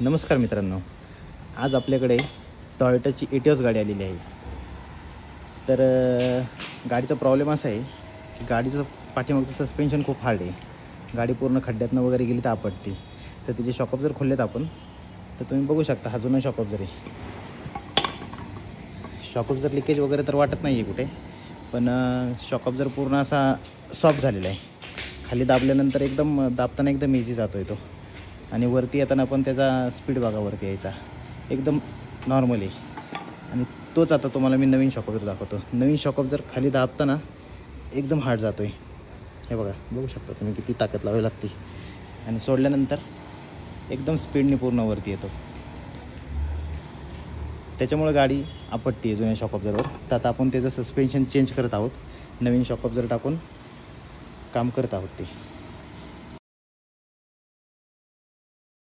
नमस्कार मित्रांनो, आज आपल्याकडे टॉयोटाची एटिओस गाडी आलेली आहे. तर गाडीचा प्रॉब्लेम असा आहे की गाडीचं पाठीमागचं सस्पेन्शन खूप हार्ड आहे. गाडी पूर्ण खड्ड्यातनं वगैरे गेली तर आपटते. तर तिचे शॉकअप जर खोललेत आपण तर तुम्ही बघू शकता, हा जुना शॉकअप जर आहे. शॉकअप जर लिकेज वगैरे तर वाटत नाही आहे कुठे, पण शॉकअप जर पूर्ण असा सॉफ्ट झालेला आहे. खाली दाबल्यानंतर एकदम दाबताना एकदम इझी जातो आहे तो, आणि वरती येताना पण त्याचा स्पीड बघा, वरती यायचा एकदम नॉर्मल आहे. आणि तोच आता तुम्हाला मी नवीन शॉकअप जर दाखवतो. नवीन शॉकअप जर खाली दाबताना एकदम हार्ड जातो आहे. हे बघा, बघू शकता तुम्ही किती ताकद लावावी लागते, आणि सोडल्यानंतर एकदम स्पीडने पूर्ण वरती येतो. त्याच्यामुळे गाडी आपटते जुन्या शॉकअप जरवर. तर आता आपण त्याचं सस्पेन्शन चेंज करत आहोत, नवीन शॉकअप जर टाकून काम करत आहोत ते.